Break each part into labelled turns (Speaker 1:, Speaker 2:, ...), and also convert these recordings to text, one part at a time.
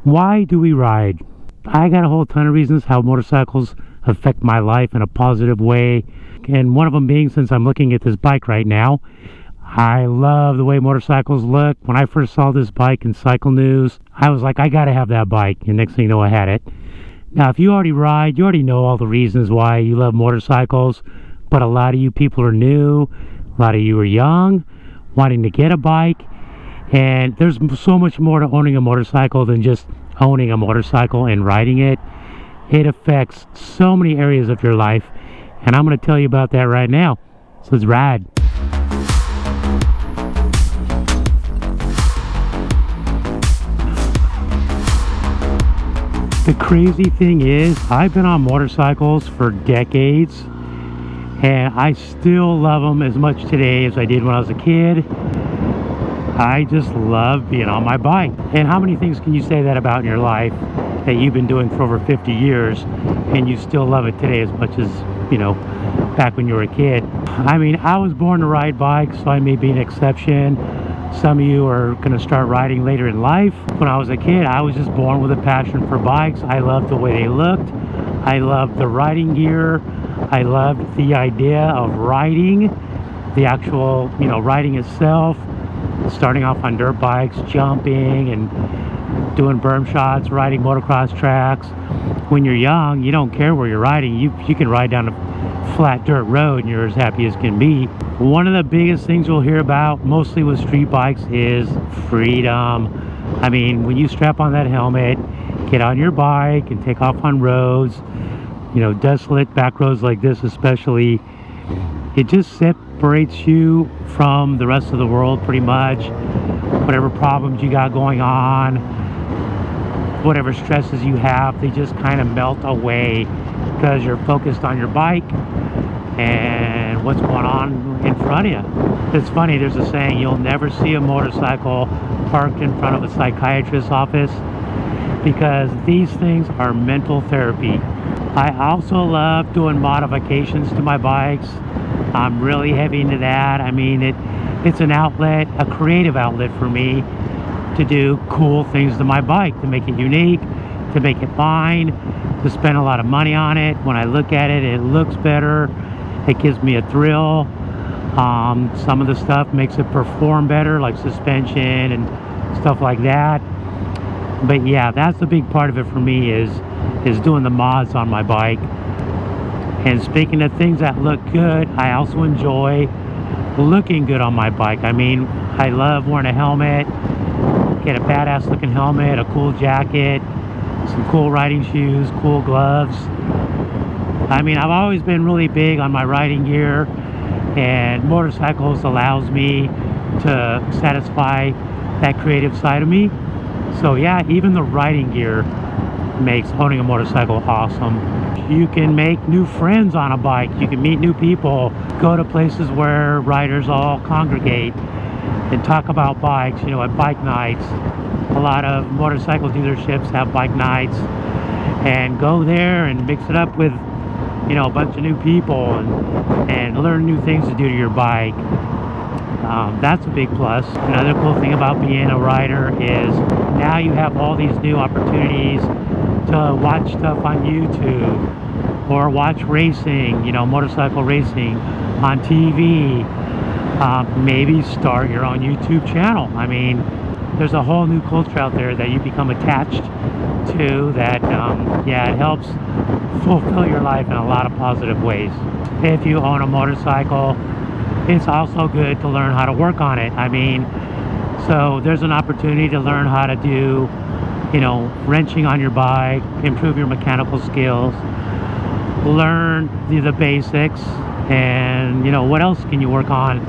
Speaker 1: Why do we ride? I got a whole ton of reasons how motorcycles affect my life in a positive way. And one of them being, since I'm looking at this bike right now, I love the way motorcycles look. When I first saw this bike in Cycle News, I was like, I gotta have that bike. And next thing you know, I had it. Now, if you already ride, you already know all the reasons why you love motorcycles. But a lot of you people are new. A lot of you are young, wanting to get a bike. And there's so much more to owning a motorcycle than just owning a motorcycle and riding it. It affects so many areas of your life, and I'm going to tell you about that right now. So let's ride. The crazy thing is, I've been on motorcycles for decades, and I still love them as much today as I did when I was a kid. I just love being on my bike. And how many things can you say that about in your life that you've been doing for over 50 years and you still love it today as much as, you know, back when you were a kid? I mean, I was born to ride bikes, so I may be an exception. Some of you are going to start riding later in life. When I was a kid, I was just born with a passion for bikes. I loved the way they looked. I loved the riding gear. I loved the idea of riding, the actual, you know, riding itself. Starting off on dirt bikes, jumping and doing berm shots, riding motocross tracks. When you're young, you don't care where you're riding. You can ride down a flat dirt road and you're as happy as can be. One of the biggest things you'll hear about, mostly with street bikes, is freedom. I mean, when you strap on that helmet, get on your bike and take off on roads, you know, desolate back roads like this especially, it just separates you from the rest of the world pretty much. Whatever problems you got going on, whatever stresses you have, they just kind of melt away because you're focused on your bike and what's going on in front of you. It's funny, there's a saying, you'll never see a motorcycle parked in front of a psychiatrist's office, because these things are mental therapy. I also love doing modifications to my bikes. I'm really heavy into that. I mean, it's an outlet, a creative outlet for me to do cool things to my bike, to make it unique, to make it mine, to spend a lot of money on it. When I look at it, it looks better. It gives me a thrill. Some of the stuff makes it perform better, like suspension and stuff like that. But yeah, that's a big part of it for me, is doing the mods on my bike. And speaking of things that look good, I also enjoy looking good on my bike. I mean, I love wearing a helmet, get a badass looking helmet, a cool jacket, some cool riding shoes, cool gloves. I mean, I've always been really big on my riding gear, and motorcycles allows me to satisfy that creative side of me. So yeah, even the riding gear makes owning a motorcycle awesome. You can make new friends on a bike. You can meet new people, go to places where riders all congregate and talk about bikes, you know, at bike nights. A lot of motorcycle dealerships have bike nights, and go there and mix it up with, you know, a bunch of new people and learn new things to do to your bike. That's a big plus. Another cool thing about being a rider is now you have all these new opportunities to watch stuff on YouTube or watch racing, you know, motorcycle racing on TV. Maybe start your own YouTube channel. I mean, there's a whole new culture out there that you become attached to that, yeah, it helps fulfill your life in a lot of positive ways. If you own a motorcycle, it's also good to learn how to work on it. I mean, so there's an opportunity to learn how to do, you know, wrenching on your bike, improve your mechanical skills, learn the basics, and, you know, what else can you work on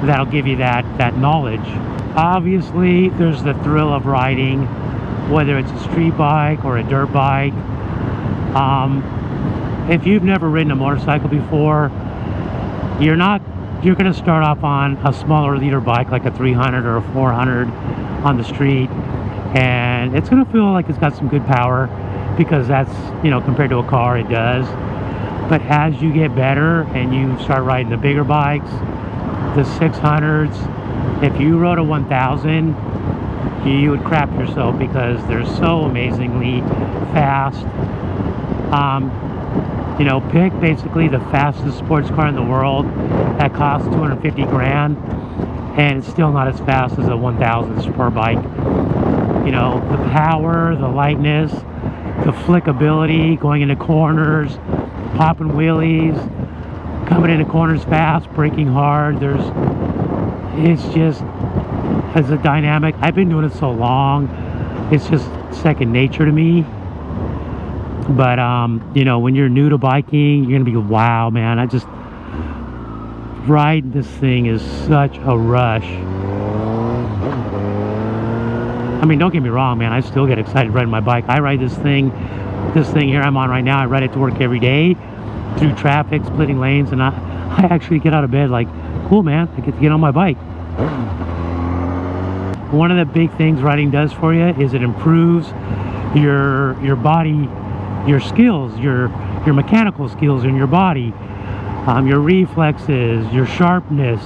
Speaker 1: that'll give you that knowledge. Obviously, there's the thrill of riding, whether it's a street bike or a dirt bike. If you've never ridden a motorcycle before, you're going to start off on a smaller liter bike like a 300 or a 400 on the street, and it's going to feel like it's got some good power because that's, you know, compared to a car, it does. But as you get better and you start riding the bigger bikes, the 600s, if you rode a 1000, you would crap yourself because they're so amazingly fast. You know, pick basically the fastest sports car in the world that costs 250 grand, and it's still not as fast as a 1000 sport bike. You know, the power, the lightness, the flickability, going into corners, popping wheelies, coming into corners fast, braking hard. It's just, as a dynamic, I've been doing it so long, it's just second nature to me. But you know, when you're new to biking, you're gonna be, wow, man, riding this thing is such a rush. I mean, don't get me wrong, man, I still get excited riding my bike. I ride this thing here I'm on right now, I ride it to work every day through traffic, splitting lanes, and I actually get out of bed like, cool, man, I get to get on my bike. One of the big things riding does for you is it improves your body, your skills, your mechanical skills in your body, your reflexes, your sharpness,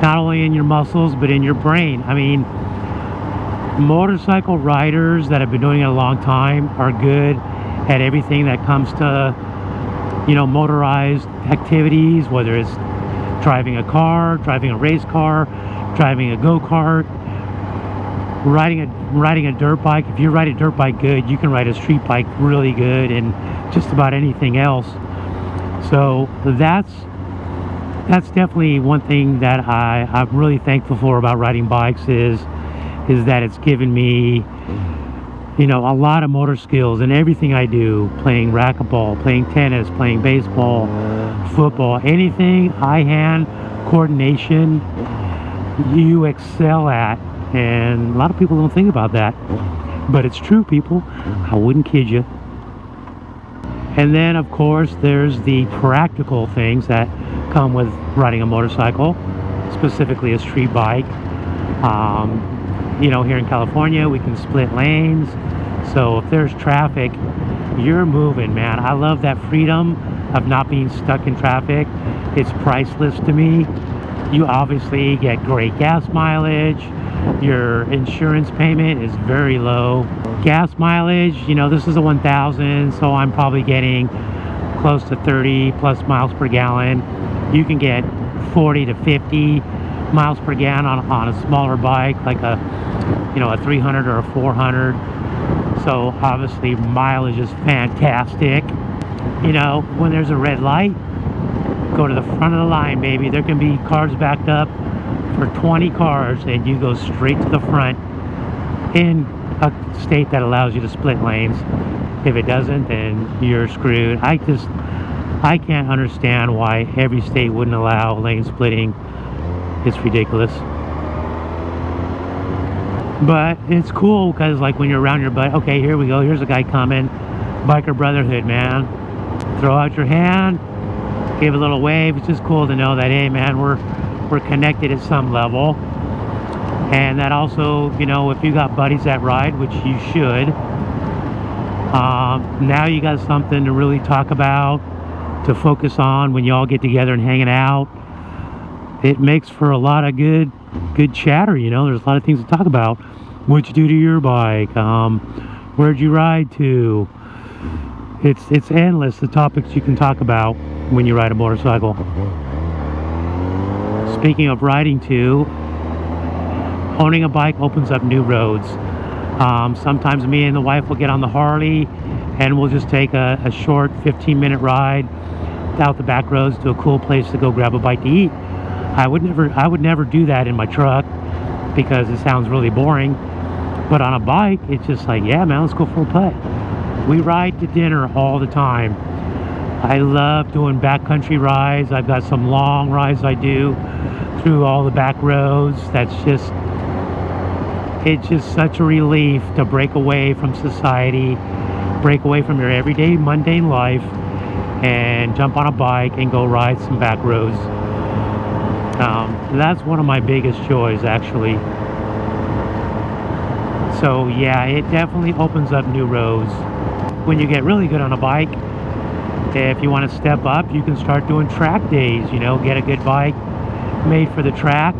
Speaker 1: not only in your muscles but in your brain. I mean, motorcycle riders that have been doing it a long time are good at everything that comes to, you know, motorized activities, whether it's driving a car, driving a race car, driving a go-kart, riding a dirt bike. If you ride a dirt bike good, you can ride a street bike really good, and just about anything else. So that's definitely one thing that I'm really thankful for about riding bikes is that it's given me, you know, a lot of motor skills in everything I do. Playing racquetball, playing tennis, playing baseball, football, anything eye-hand coordination you excel at. And a lot of people don't think about that, but it's true, people. I wouldn't kid you. And then, of course, there's the practical things that come with riding a motorcycle, specifically a street bike. You know, here in California, we can split lanes. So if there's traffic, you're moving, man. I love that freedom of not being stuck in traffic. It's priceless to me. You obviously get great gas mileage. Your insurance payment is very low. Gas mileage, you know, this is a 1000, so I'm probably getting close to 30 plus miles per gallon. You can get 40 to 50 miles per gallon on a smaller bike, like a 300 or a 400. So obviously mileage is fantastic. You know, when there's a red light, go to the front of the line, baby. There can be cars backed up for 20 cars, and you go straight to the front in a state that allows you to split lanes. If it doesn't, then you're screwed. I can't understand why every state wouldn't allow lane splitting. It's ridiculous. But it's cool because, like, when you're around your bike, okay, here we go, here's a guy coming. Biker brotherhood, man. Throw out your hand, give a little wave. It's just cool to know that, hey, man, we're connected at some level. And that also, you know, if you got buddies that ride, which you should, now you got something to really talk about, to focus on when you all get together and hanging out. It makes for a lot of good chatter, you know. There's a lot of things to talk about. What'd you do to your bike? Where'd you ride to? It's endless, the topics you can talk about when you ride a motorcycle. Speaking of riding to, owning a bike opens up new roads. Sometimes me and the wife will get on the Harley and we'll just take a short 15-minute ride out the back roads to a cool place to go grab a bite to eat. I would never do that in my truck because it sounds really boring. But on a bike, it's just like, yeah, man, let's go for a putt. We ride to dinner all the time. I love doing backcountry rides. I've got some long rides I do through all the back roads. It's just such a relief to break away from society, break away from your everyday mundane life, and jump on a bike and go ride some back roads. That's one of my biggest joys, actually. So yeah, it definitely opens up new roads. When you get really good on a bike, if you want to step up, you can start doing track days, you know, get a good bike made for the track.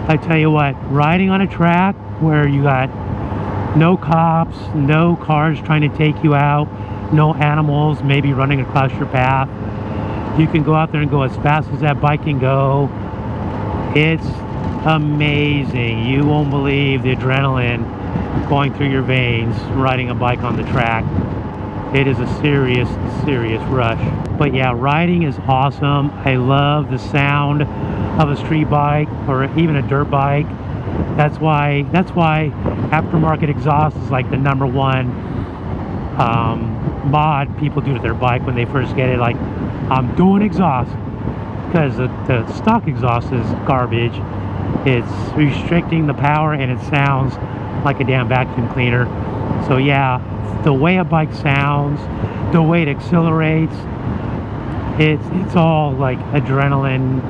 Speaker 1: I tell you what, riding on a track where you got no cops, no cars trying to take you out, no animals maybe running across your path. You can go out there and go as fast as that bike can go. It's amazing. You won't believe the adrenaline going through your veins riding a bike on the track. It is a serious rush. But yeah, riding is awesome. I love the sound of a street bike or even a dirt bike. That's why aftermarket exhaust is like the #1 mod people do to their bike when they first get it. Like, I'm doing exhaust, because the stock exhaust is garbage. It's restricting the power and it sounds like a damn vacuum cleaner. So yeah, the way a bike sounds, the way it accelerates, it's all like adrenaline.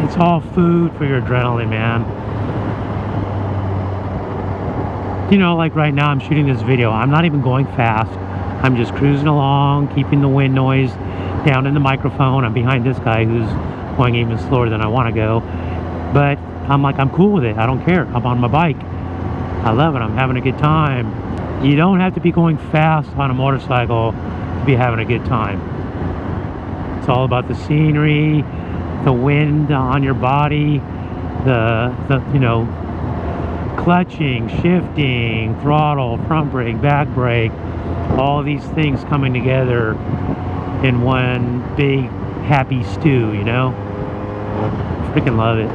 Speaker 1: It's all food for your adrenaline, man. You know, like right now I'm shooting this video. I'm not even going fast. I'm just cruising along, keeping the wind noise down in the microphone. I'm behind this guy who's going even slower than I want to go. But I'm like, I'm cool with it. I don't care. I'm on my bike. I love it. I'm having a good time. You don't have to be going fast on a motorcycle to be having a good time. It's all about the scenery, the wind on your body, the you know, clutching, shifting, throttle, front brake, back brake, all these things coming together in one big happy stew, you know? Freaking love it.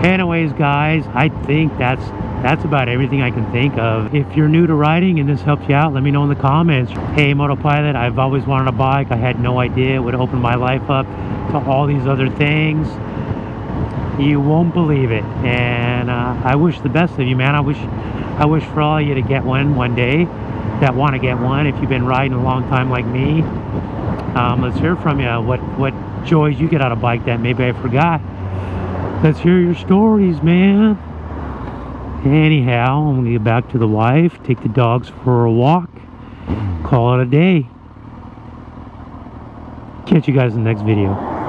Speaker 1: Anyways, guys, I think that's about everything I can think of. If you're new to riding and this helps you out, let me know in the comments. Hey, Motopilot, I've always wanted a bike. I had no idea it would open my life up to all these other things. You won't believe it. And I wish the best of you, man. I wish for all of you to get one day that want to get one. If you've been riding a long time like me, let's hear from you. What joys you get out of bike that maybe I forgot. Let's hear your stories, man. Anyhow, I'm gonna get back to the wife, take the dogs for a walk, call it a day. Catch you guys in the next video.